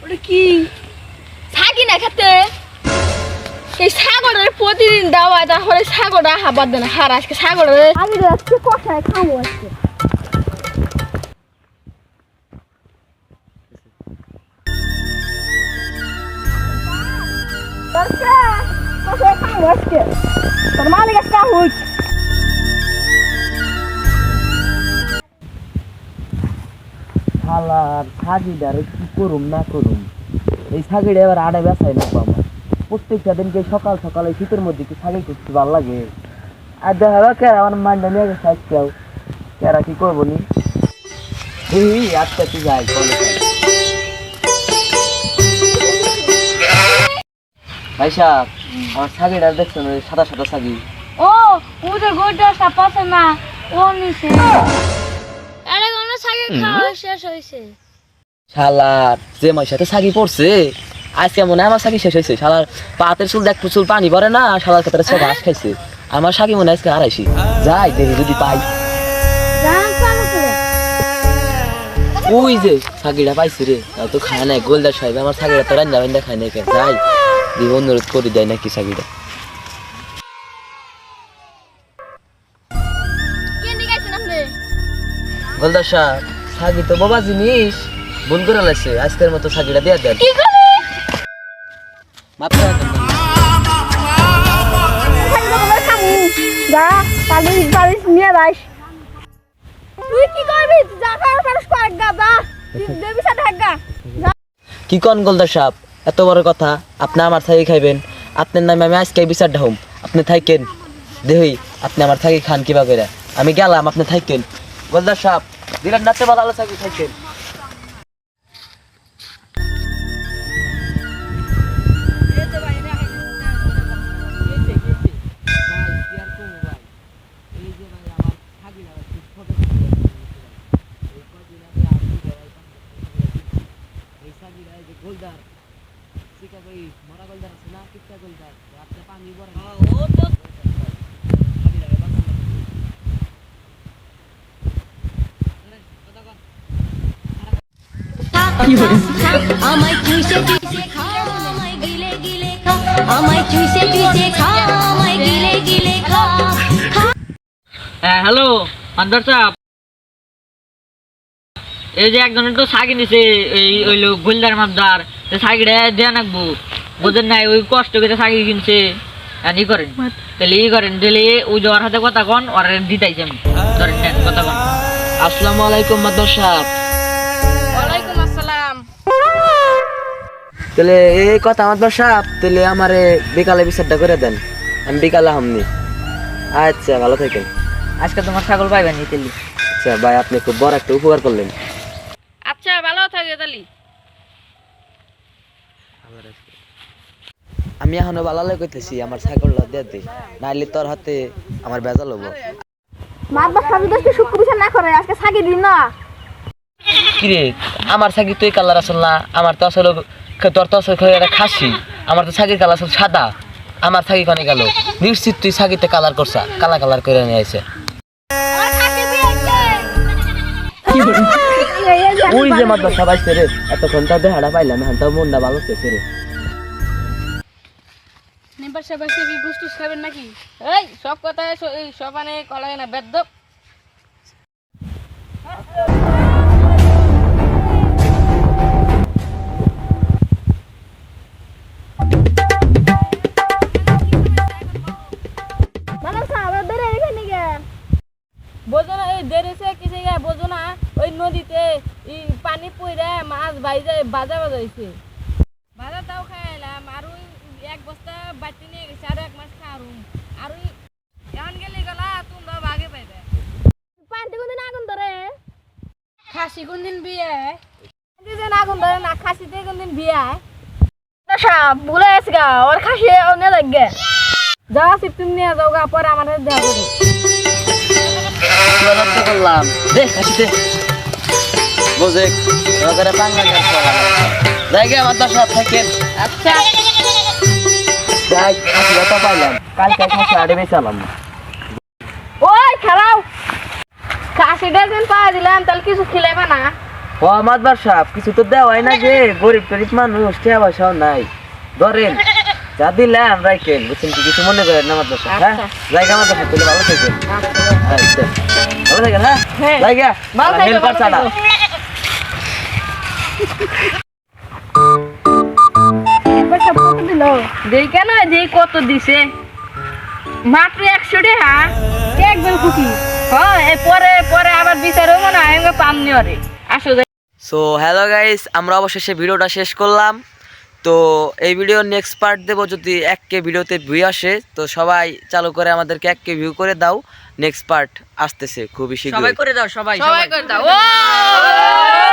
ওটা কি থাকি না খেতে এই ছাগলের প্রতিদিন দাওয়া তাহলে ছাগলটা হাবার দেন হার আজকে ছাগলের আমি আজকে কষায় খাবো আজকে কষায় খাবো আজকে তোর মালিক একটা হুইট শালার ছাগিটারে কি করুম না করুম এই ছাগিটা এবার আড়ে বেসাই না আমার প্রত্যেকটা দিনকে সকাল সকালে শীতের মধ্যে কি ছাগি করতে ভালো লাগে আর দেখা যাক আমার মাইন্ডটা নিয়ে গেছে আজকেও কেরা কি করবো নি আজকে তুই যাই ভাই সাহেব আমার ছাগিটা দেখছেন ওই সাদা সাদা ছাগি ও ওদের গোটা সাপাছে না ও নিছে আরে কোন ছাগি খাওয়া শেষ হইছে শালার যে মার সাথে ছাগি পড়ছে আজকে মনে হয় আমার ছাগি শেষ হয়েছে শালার পাতের চুল দেখ চুল পানি ভরে না শালার ক্ষেত্রে সে ঘাস খাইছে আমার ছাগি মনে হয় আজকে হারাইছি যাই দেখি যদি পাই ওই যে ছাগিটা পাইছি রে তাও তো খায় নাই গোলদার সাহেব আমার ছাগিটা তো রান্না বান্না খায় নাই যাই দিব অনুরোধ করে দেয় নাকি ছাগিটা গোলদার সাহেব ছাগি তো বাবা জিনিস ভুল করে লাগছে আজকের মতো ছাগিটা দিয়ে দেন মাপ করে দেন যা পালিশ পালিশ নিয়ে যাস তুই কি করবি যা কার পালিশ কর গাদা দেবি সাথে হাগা কি কোন গোলদার সাহেব এত বড় কথা আপনি আমার ছাগি খাইবেন আপনার নামে আমি আজকে বিচার ঢাউম আপনি থাকেন দেহই আপনি আমার ছাগি খান কিবা করে আমি গেলাম আপনি থাকেন গোলদার সাহেব দিলেন নাতে ভালো ছাগি থাকেন আমায় চুষে চুষে খা আমায় গিলে গিলে খা আমায় চুষে চুষে খা আমায় গিলে গিলে খা হ্যালো আন্দর সাহেব এই যে একজনের তো ছাগি নিছে এই ওই লোক গোলদার মাপদার ছাগিটা দেয়া নাকবো বোঝেন নাই ওই কষ্ট করে ছাগি কিনছে ই করেন তাহলে ই করেন তাহলে ওই যে ওর হাতে কথা কন ওর দিতাইছে আমি ধরেন কথা কন আসসালামু আলাইকুম মাদর সাহেব ওয়ালাইকুম আসসালাম তাহলে এই কথা মাদর সাহেব তাহলে আমারে বিকালে বিচারটা করে দেন আমি বিকালে হামনি আচ্ছা ভালো থাকেন আজকে তোমার ছাগল পাইবেন নি তাহলে আচ্ছা ভাই আপনি খুব বড় একটা উপকার করলেন আচ্ছা ভালো থাকে তালি আমি এখনো ভালো কইতেছি আমার ছাগলটা দিয়ে দে নাইলে তোর হাতে আমার বেজাল হবো মাদবা সাবি দশকে শুক্র বিচার না করে আজকে ছাগি দিন না কিরে আমার ছাগি তুই কালার আসল না আমার তো আসলে তোর তো আসলে একটা খাসি আমার তো ছাগির কালার আসল সাদা আমার ছাগি কনে গেল নিশ্চিত তুই ছাগিতে কালার করছা কালা কালার করে নিয়ে আইছে ওই যে মাত্র সবাই রে এতক্ষণ তো দেহাটা পাইলাম এখন তো মনটা ভালো চেয়েছে রে নিম্বার সাহেব কি গুস্তুস খাবেন নাকি এই সব কথা এই সবানে কলা না বেদ্য বোঝো না এই দেরিছে কিসে গা বোঝো না ওই নদীতে পানি পইরা মাছ বাইজা বাজা বাজাইছে বাজা তাও খাইলাম আর ওই এক বস্তা বাটি নিয়ে গেছে আর এক মাস খাওয়ারুম আর ওই এমন গেলে গেলা তোমরা ভাগে পাইবে পান্তি কোনদিন আগুন ধরে খাসি কোনদিন বিয়ে দিন আগুন ধরে না খাসিতে কোনদিন বিয়ে ভুলে গেছে গা ওর খাসি অন্য লাগবে যা সিপ্তিম নিয়ে যাও গা পরে আমার সাথে দেখা করবে করলাম দেখ আসিতে বুঝে ওখানে বাংলা গান জায়গা আমার দশার থাকেন আচ্ছা যাই খাসিটা পাইলাম কালকে খাসি আড়ে বেচালাম ওই খারাও খাসিটা দিন পাওয়া দিলাম তাহলে কিছু খিলাইবা না ও মাতবার সাহেব কিছু তো দেওয়াই না যে গরিব টরিব মানুষ টাকা পয়সাও নাই ধরেন যা দিলাম রাখেন বুঝছেন কি কিছু মনে করেন না মাতবার সাহেব হ্যাঁ জায়গা মাতবার সাহেব তাহলে ভালো থাকেন আচ্ছা ভালো থাকেন হ্যাঁ হ্যাঁ। জায়গা ভালো থাকো, হেল্পার ভালো ছাড়া থাকো। পয়সা কত দিল দেই কেন দেই কত দিছে মাত্র 100 টাকা একবার খুশি হ্যাঁ পরে পরে আবার বিচারও মনে হয় আমি পামনি ওরে আসো যাই। সো হ্যালো গাইস আমরা অবশেষে ভিডিওটা শেষ করলাম তো এই ভিডিওর নেক্সট পার্ট দেবো যদি 1K ভিডিওতে ভিউ আসে তো সবাই চালু করে আমাদেরকে 1K ভিউ করে দাও নেক্সট পার্ট আসতেছে খুবই সবাই শীঘ্রই করে দাও সবাই সবাই করে দাও ও